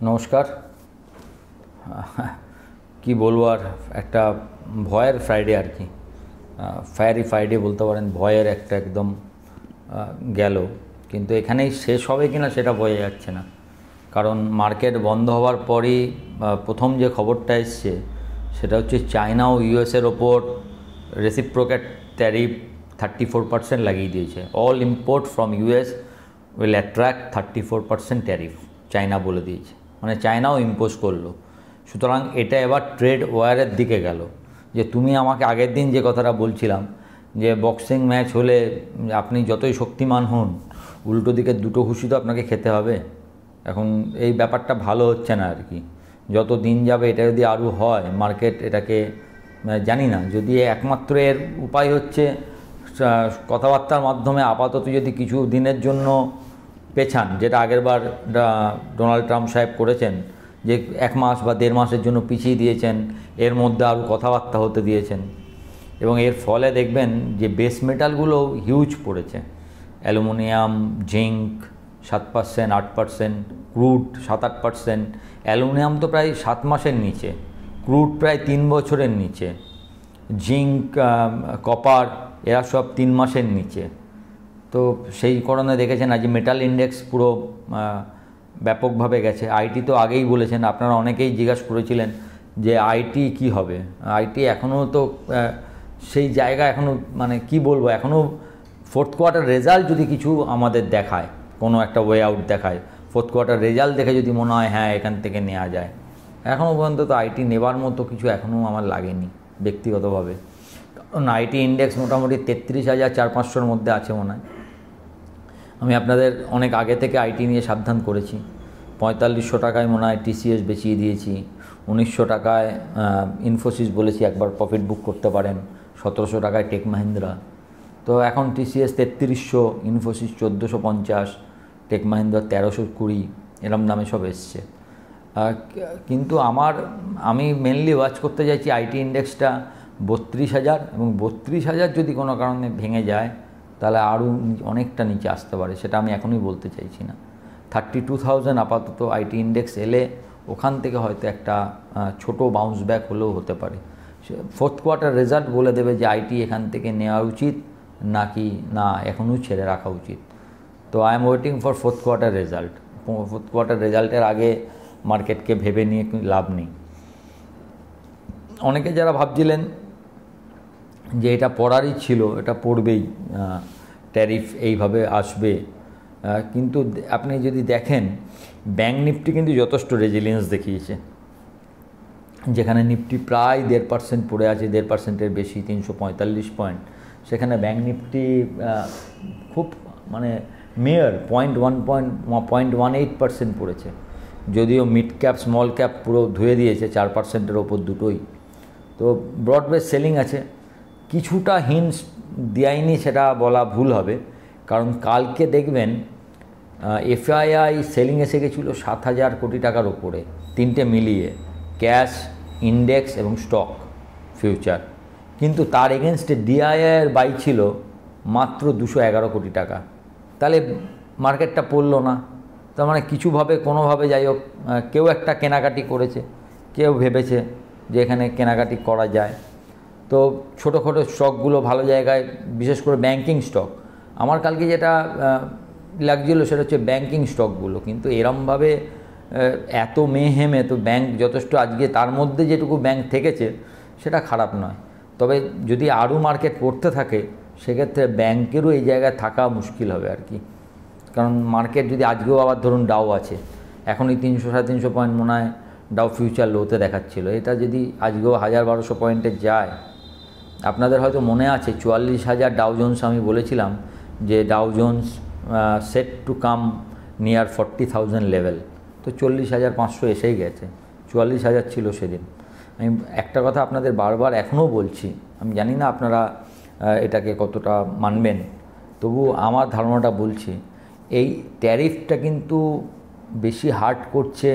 নমস্কার। কি বলবো আর, একটা ভয়ের ফ্রাইডে আর কি, ফায়ারি ফ্রাইডে বলতে পারেন। ভয়ের একটা একদম গেল, কিন্তু এখানেই শেষ হবে কিনা সেটা বোঝা যাচ্ছে না। কারণ মার্কেট বন্ধ হওয়ার পরই প্রথম যে খবরটা এসছে সেটা হচ্ছে চায়না ও ইউএসের ওপর রেসিপ্রোকেট ট্যারিফ 34% লাগিয়ে দিয়েছে। All import from US will attract 34% tariff, China বলে দিয়েছে, মানে চায়নাও ইম্পোজ করলো। সুতরাং এটা এবার ট্রেড ওয়ারের দিকে গেল। যে তুমি আমাকে আগের দিন যে কথাটা বলছিলাম যে বক্সিং ম্যাচ হলে আপনি যতই শক্তিমান হন, উল্টো দিকে দুটো ঘুষি তো আপনাকে খেতে হবে। এখন এই ব্যাপারটা ভালো হচ্ছে না আর কি। যত দিন যাবে এটা যদি আরও হয়, মার্কেট এটাকে জানি না, যদি একমাত্র এর উপায় হচ্ছে কথাবার্তার মাধ্যমে আপাতত যদি কিছু দিনের জন্য পেছান, যেটা আগেরবার ডোনাল্ড ট্রাম্প সাহেব করেছেন, যে 1 মাস বা 1.5 মাসের জন্য পিছিয়ে দিয়েছেন, এর মধ্যে আরও কথাবার্তা হতে দিয়েছেন, এবং এর ফলে দেখবেন যে বেস মেটালগুলো হিউজ পড়েছে। Aluminium, zinc 7%, 8%, crude 7-8%। অ্যালুমিনিয়াম তো প্রায় 7 মাসের নিচে, ক্রুড প্রায় 3 বছরের নিচে, জিঙ্ক, কপার এরা সব 3 মাসের নিচে। তো সেই কারণে দেখেছেন আজ মেটাল ইন্ডেক্স পুরো ব্যাপকভাবে গেছে। আইটি তো আগেই বলেছেন, আপনারা অনেকেই জিজ্ঞাসা করেছিলেন যে আইটি কি হবে। আইটি এখনও তো সেই জায়গা, এখনও মানে কি বলবো, এখনও ফোর্থ কোয়ার্টার রেজাল্ট যদি কিছু আমাদের দেখায়, কোনো একটা ওয়ে আউট দেখায়, ফোর্থ কোয়ার্টার রেজাল্ট দেখে যদি মনে হয় হ্যাঁ এখান থেকে নেওয়া যায়, এখনও পর্যন্ত তো আইটি নেবার মতো কিছু এখনও আমার লাগেনি ব্যক্তিগতভাবে। কারণ আইটি ইন্ডেক্স মোটামুটি 33,400-500-র মধ্যে আছে মনে হয়। আমি আপনাদের অনেক আগে থেকে আইটি নিয়ে সাবধান করেছি। 4500 টাকায় মনে হয় টিসিএস বেচিয়ে দিয়েছি, 1900 টাকায় ইনফোসিস বলেছি একবার প্রফিট বুক করতে পারেন, 1700 টাকায় টেক মাহিন্দ্রা। তো এখন টিসিএস 3300, ইনফোসিস 1450, টেক মাহিন্দ্রা 1320, এরম দামে সব এসছে। কিন্তু আমি মেনলি ওয়াচ করতে চাইছি আইটি ইন্ডেক্সটা 32,000, এবং 32,000 যদি কোনো কারণে ভেঙে যায় তাহলে আরও অনেকটা নিচে আসতে পারে, সেটা আমি এখনই বলতে চাইছি না। 32,000 আপাতত আইটি ইন্ডেক্স এলে ওখান থেকে হয়তো একটা ছোটো বাউন্স ব্যাক হলেও হতে পারে। ফোর্থ কোয়ার্টার রেজাল্ট বলে দেবে যে আইটি এখান থেকে নেওয়া উচিত নাকি না এখনও ছেড়ে রাখা উচিত। তো I am waiting for fourth quarter result. Fourth quarter রেজাল্টের আগে মার্কেটকে ভেবে নিয়ে লাভ নেই। অনেকে যারা ভাবছিলেন যে এটা পড়ারই ছিল, এটা পড়বেই, ট্যারিফ এইভাবে আসবে, কিন্তু আপনি যদি দেখেন ব্যাঙ্ক নিফটি কিন্তু যথেষ্ট রেজিলিয়েন্স দেখিয়েছে। যেখানে নিফটি প্রায় 1.5% পড়ে আছে, 1.5%-এর বেশি, 345 পয়েন্ট, সেখানে ব্যাঙ্ক নিফটি খুব মানে মেয়ার 0.18% পড়েছে। যদিও মিড ক্যাপ স্মল ক্যাপ পুরো ধুয়ে দিয়েছে, 4%-এর ওপর দুটোই। তো ব্রড বেস সেলিং আছে, কিছুটা হিন্টস দেয়নি সেটা বলা ভুল হবে, কারণ কালকে দেখবেন এফআইআই সেলিং এসে গেছিলো 7,000 কোটি টাকার ওপরে, তিনটে মিলিয়ে, ক্যাশ, ইন্ডেক্স এবং স্টক ফিউচার। কিন্তু তার এগেনস্টে ডিআইআইয়ের বাই ছিল মাত্র 211 কোটি টাকা। তাহলে মার্কেটটা পড়লো না। তার মানে কিছুভাবে কোনোভাবে যাই হোক কেউ একটা কেনাকাটি করেছে, কেউ ভেবেছে যে এখানে কেনাকাটি করা যায়। তো ছোটোখাটো স্টকগুলো ভালো জায়গায়, বিশেষ করে ব্যাংকিং স্টক, আমার কালকে যেটা লাগছিলো সেটা হচ্ছে ব্যাংকিং স্টকগুলো। কিন্তু এরমভাবে এত মেহেমে তো ব্যাংক যথেষ্ট আজকে, তার মধ্যে যেটুকু ব্যাংক থেকেছে সেটা খারাপ নয়। তবে যদি আরও মার্কেট পড়তে থাকে সেক্ষেত্রে ব্যাংকেরও এই জায়গায় থাকা মুশকিল হবে আর কি। কারণ মার্কেট যদি আজকেও আবার ধরুন ডাউ আছে, এখনই 300-350 পয়েন্ট মনে হয় ডাউ ফিউচার লোতে দেখাচ্ছিল, এটা যদি আজকেও 1,000-1,200 পয়েন্টে যায়, আপনাদের হয়তো মনে আছে 44,000 ডাউ জোন্স আমি বলেছিলাম যে Dow Jones set to come near 40,000 level. তো 40,500 এসেই গেছে, 44,000 ছিল সেদিন। আমি একটা কথা আপনাদের বারবার এখনও বলছি, আমি জানি না আপনারা এটাকে কতটা মানবেন, তবু আমার ধারণাটা বলছি, এই ট্যারিফটা কিন্তু বেশি হার্ট করছে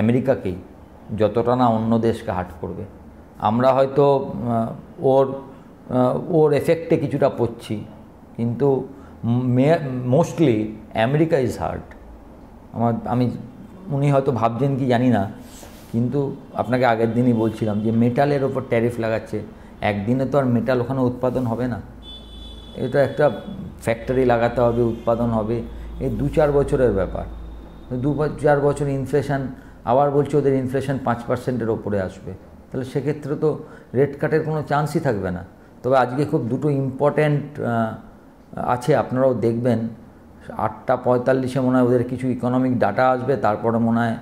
আমেরিকাকেই, যতটা না অন্য দেশকে হার্ট করবে। আমরা হয়তো ওর এফেক্টে কিছুটা পড়ছি, কিন্তু মোস্টলি আমেরিকা ইজ হার্ট। আমি উনি হয়তো ভাবছেন কি জানি না, কিন্তু আপনাকে আগের দিনই বলছিলাম যে মেটালের ওপর ট্যারিফ লাগাচ্ছে। একদিনে তো আর মেটাল ওখানে উৎপাদন হবে না, এটা একটা ফ্যাক্টরি লাগাতে হবে, উৎপাদন হবে, এই 2-4 বছরের ব্যাপার। 2-4 বছর ইনফ্লেশন, আবার বলছে ওদের ইনফ্লেশন 5%-এর ওপরে আসবে, তাহলে সেক্ষেত্রে তো রেট কাটের কোনো চান্সই থাকবে না। তবে আজকে খুব দুটো ইম্পর্ট্যান্ট আছে, আপনারাও দেখবেন। 8:45 মনে হয় ওদের কিছু ইকোনমিক ডাটা আসবে, তারপরে মনে হয়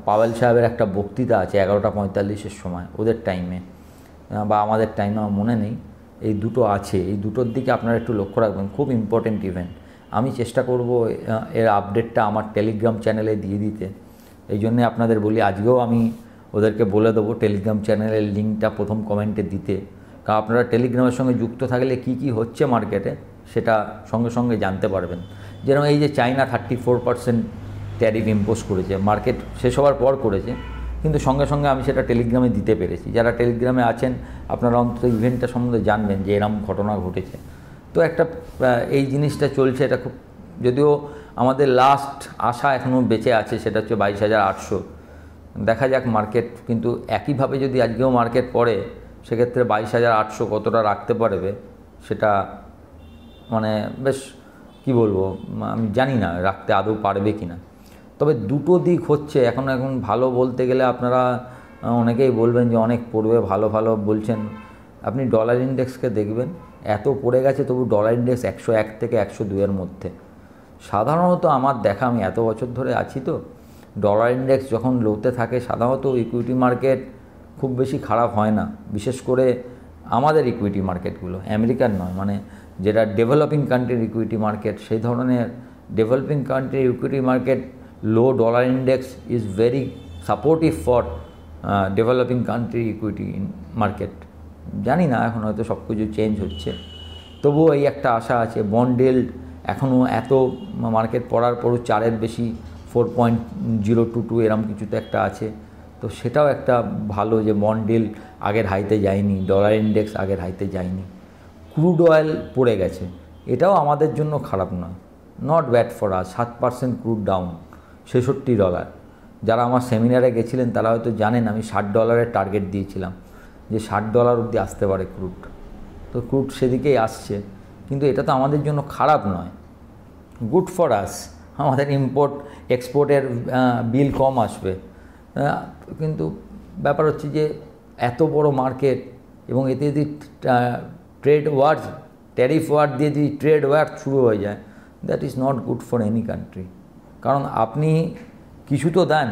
পাওয়েল সাহেবের একটা বক্তৃতা আছে 11:45 সময় ওদের টাইমে, বা আমাদের টাইমে আমার মনে নেই। এই দুটো আছে, এই দুটোর দিকে আপনারা একটু লক্ষ্য রাখবেন, খুব ইম্পর্টেন্ট ইভেন্ট। আমি চেষ্টা করব এর আপডেটটা আমার টেলিগ্রাম চ্যানেলে দিয়ে দিতে। এই জন্যে আপনাদের বলি, আজকেও আমি ওদেরকে বলে দেবো টেলিগ্রাম চ্যানেলের লিঙ্কটা প্রথম কমেন্টে দিতে, কারণ আপনারা টেলিগ্রামের সঙ্গে যুক্ত থাকলে কি কি হচ্ছে মার্কেটে সেটা সঙ্গে সঙ্গে জানতে পারবেন। যেরকম এই যে চায়না 34% ট্যারিফ ইম্পোজ করেছে, মার্কেট শেষ হওয়ার পর করেছে, কিন্তু সঙ্গে সঙ্গে আমি সেটা টেলিগ্রামে দিতে পেরেছি। যারা টেলিগ্রামে আছেন আপনারা অন্তত ইভেন্টটা সম্বন্ধে জানবেন যে এরকম ঘটনা ঘটেছে। তো একটা এই জিনিসটা চলছে, এটা খুব, যদিও আমাদের লাস্ট আশা এখনও বেঁচে আছে, সেটা হচ্ছে 22,800। দেখা যাক মার্কেট, কিন্তু একইভাবে যদি আজকেও মার্কেট পড়ে সেক্ষেত্রে 22,800 কতটা রাখতে পারবে সেটা মানে বেশ কি বলবো, আমি জানি না রাখতে আদৌ পারবে কি না। তবে দুটো দিক হচ্ছে এখন ভালো বলতে গেলে আপনারা অনেকেই বলবেন যে অনেক পড়বে, ভালো ভালো বলছেন। আপনি ডলার ইন্ডেক্সকে দেখবেন, এত পড়ে গেছে, তবু ডলার ইন্ডেক্স 101 থেকে 102-এর মধ্যে। সাধারণত আমার দেখা, আমি এত বছর ধরে আছি তো, ডলার ইন্ডেক্স যখন লোতে থাকে সাধারণত ইকুইটি মার্কেট খুব বেশি খারাপ হয় না, বিশেষ করে আমাদের ইকুইটি মার্কেটগুলো, আমেরিকার নয়, মানে যেটা ডেভেলপিং কান্ট্রির ইকুইটি মার্কেট, সেই ধরনের ডেভেলপিং কান্ট্রির equity market low dollar index is very supportive for developing country equity market. জানি না, এখন হয়তো সব কিছু চেঞ্জ হচ্ছে, তবুও এই একটা আশা আছে। বন্ড yield এখনও এত মার্কেট পড়ার পরও 4-এর বেশি, 4.022 এরম কিছুতে একটা আছে, তো সেটাও একটা ভালো যে বন্ড yield আগের হাইতে যায়নি, ডলার ইন্ডেক্স আগের হাইতে যায়নি। ক্রুড অয়েল পড়ে গেছে, এটাও আমাদের জন্য খারাপ নয়, not bad for us. 7% crude down, $66। যারা আমার সেমিনারে গেছিলেন তারা হয়তো জানেন আমি $60 টার্গেট দিয়েছিলাম, যে $60 অবধি আসতে পারে ক্রুড। তো ক্রুড সেদিকেই আসছে, কিন্তু এটা তো আমাদের জন্য খারাপ নয়, গুড ফর আস। আমাদের ইম্পোর্ট এক্সপোর্টের বিল কম আসবে, কিন্তু ব্যাপার হচ্ছে যে এত বড় মার্কেট, এবং এতে যদি ট্রেড ওয়ার্স, ট্যারিফ ওয়ার দিয়ে যদি ট্রেড ওয়ার শুরু হয়ে যায়, that is not good for any country. কারণ আপনি কিছু তো দেন।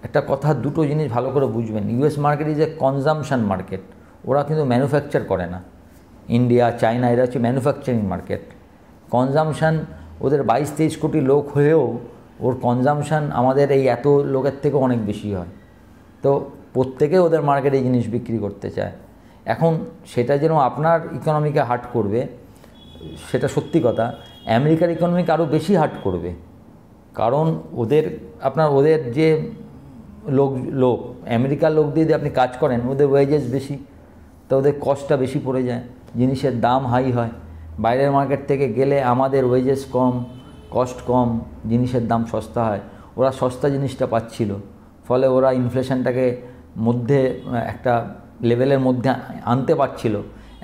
একটা কথা, দুটো জিনিস ভালো করে বুঝবেন, US market is a consumption market, ওরা কিন্তু ম্যানুফ্যাকচার করে না। ইন্ডিয়া, চায়না এরা হচ্ছে ম্যানুফ্যাকচারিং মার্কেট। কনজামশান ওদের 22-23 কোটি লোক হয়েও ওর কনজামশান আমাদের এই এত লোকের থেকে অনেক বেশি হয়। তো প্রত্যেকে ওদের মার্কেটে এই জিনিস বিক্রি করতে চায়। এখন সেটা যেন আপনার ইকোনমিকে হার্ট করবে, সেটা সত্যি কথা। আমেরিকার ইকোনমিকে আরও বেশি হার্ট করবে, কারণ ওদের যে লোক আমেরিকার লোক দিয়ে আপনি কাজ করেন, ওদের ওয়েজেস বেশি, তো ওদের কস্টটা বেশি পড়ে যায়, জিনিসের দাম হাই হয়। বাইরের মার্কেট থেকে গেলে আমাদের ওয়েজেস কম, কস্ট কম, জিনিসের দাম সস্তা হয়। ওরা সস্তা জিনিসটা পাচ্ছিল, ফলে ওরা ইনফ্লেশনটাকে মধ্যে একটা লেভেলের মধ্যে আনতে পারছিল।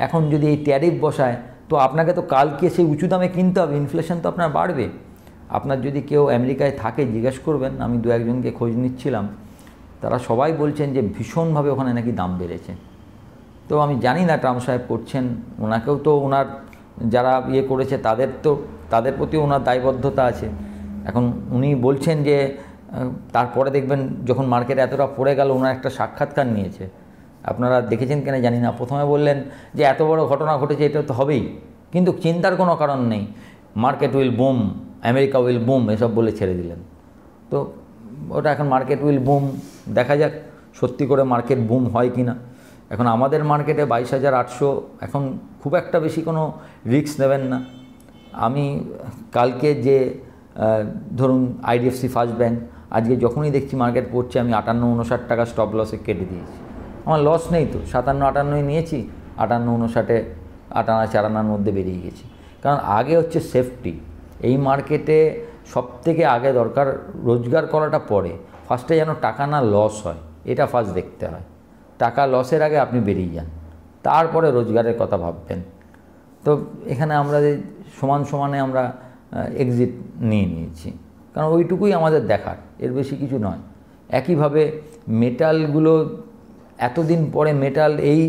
এখন যদি এই ট্যারিফ বসায়, তো আপনাকে তো কালকে সেই উঁচু দামে কিনতে হবে, ইনফ্লেশন তো আপনার বাড়বে। আপনার যদি কেউ আমেরিকায় থাকে জিজ্ঞেস করবেন, আমি 2-1জনকে খোঁজ নিচ্ছিলাম, তারা সবাই বলছেন যে ভীষণভাবে ওখানে নাকি দাম বেড়েছে। তো আমি জানি না ট্রাম্প সাহেব করছেন, ওনাকেও তো ওনার যারা করেছে তাদের প্রতি ওনার দায়বদ্ধতা আছে। এখন উনি বলছেন যে তারপরে দেখবেন যখন মার্কেট এতটা পড়ে গেল, ওনার একটা সাক্ষাৎকার নিয়েছে, আপনারা দেখেছেন কিনা জানি না। প্রথমে বললেন যে এত বড় ঘটনা ঘটেছে, এটা তো হবেই, কিন্তু চিন্তার কোনো কারণ নেই, market will broom, America will broom, এসব বলে ছেড়ে দিলেন। তো ওটা এখন মার্কেট উইল বুম, দেখা যাক সত্যি করে মার্কেট বুম হয় কি না। এখন আমাদের মার্কেটে 22,800, এখন খুব একটা বেশি কোনো রিস্ক নেবেন না। আমি কালকে যে ধরুন IDFC ফার্স্ট ব্যাঙ্ক, আজকে যখনই দেখছি মার্কেট পড়ছে, আমি 58-59 টাকা স্টপ লসে কেটে দিয়েছি। আমার লস নেই তো, 57-58 নিয়েছি, 58-59, 58-54 মধ্যে বেরিয়ে গেছি। কারণ আগে হচ্ছে সেফটি। এই মার্কেটে সবথেকে আগে দরকার রোজগার করাটা পরে, ফার্স্টে যেন টাকা না লস হয়, এটা ফার্স্ট দেখতে হয়। টাকা লসের আগে আপনি বেরিয়ে যান, তারপরে রোজগারের কথা ভাববেন। তো এখানে আমরা সমানে আমরা এক্সিট নিয়ে নিয়েছি, কারণ ওইটুকুই আমাদের দেখার, এর বেশি কিছু নয়। একইভাবে মেটালগুলো এতদিন পরে মেটাল এই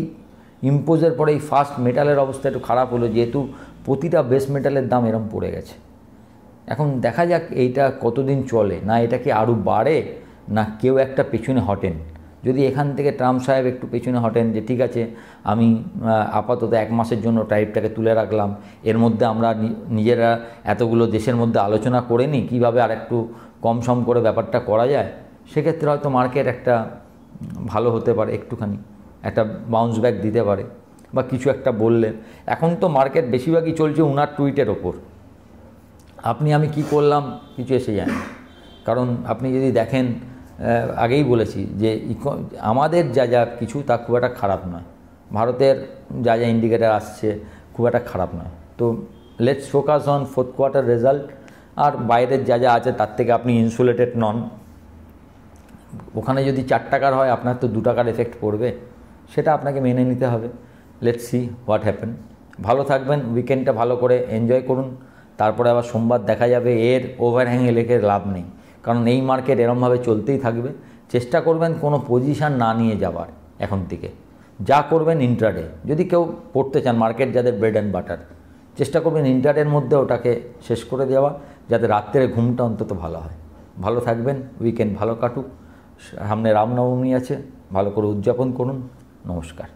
ইম্পোজের পরে এই ফার্স্ট মেটালের অবস্থা একটু খারাপ হলো, যেহেতু প্রতিটা বেস মেটালের দাম এরম পড়ে গেছে। এখন দেখা যাক এইটা কতদিন চলে, না এটা কি আরও বাড়ে, না কেউ একটা পেছনে হটেন। যদি এখান থেকে ট্রাম্প সাহেব একটু পেছনে হটেন যে ঠিক আছে আমি আপাতত 1 মাসের জন্য ট্যারিফটাকে তুলে রাখলাম, এর মধ্যে আমরা নিজেরা এতগুলো দেশের মধ্যে আলোচনা করে নিই কীভাবে আর একটু কম সম করে ব্যাপারটা করা যায়, সেক্ষেত্রে হয়তো মার্কেট একটা ভালো হতে পারে, একটুখানি একটা বাউন্স ব্যাক দিতে পারে বা কিছু একটা বললে। এখন তো মার্কেট বেশিরভাগই চলছে ওনার টুইটের ওপর, আপনি আমি কি করলাম কিছু এসে যায় না। কারণ আপনি যদি দেখেন, আগেই বলেছি যে আমাদের যা কিছু তা খুব একটা খারাপ নয়, ভারতের যা ইন্ডিকেটার আসছে খুব একটা খারাপ নয়। তো let's focus on 4th quarter result, আর বাইরের যা আছে তার থেকে আপনি ইনসুলেটেড নন। ওখানে যদি 4 টাকার হয় আপনার তো 2 টাকার এফেক্ট পড়বে, সেটা আপনাকে মেনে নিতে হবে। Let's see what happen. ভালো থাকবেন, উইকেন্ডটা ভালো করে এনজয় করুন, তারপরে আবার সোমবার দেখা যাবে। এর ওভারহ্যাংয়ে লেখে লাভ নেই, কারণ এই মার্কেট এরমভাবে চলতেই থাকবে। চেষ্টা করবেন কোনো পজিশান না নিয়ে যাওয়ার, এখন থেকে যা করবেন ইন্ট্রাডে। যদি কেউ পড়তে চান, মার্কেট যাদের ব্রেড অ্যান্ড বাটার, চেষ্টা করবেন ইন্ট্রাডের মধ্যে ওটাকে শেষ করে দেওয়া, যাতে রাত্রে ঘুমটা অন্তত ভালো হয়। ভালো থাকবেন, উইকেন্ড ভালো কাটুক, সামনে রামনবমী আছে, ভালো করে উদযাপন করুন। নমস্কার।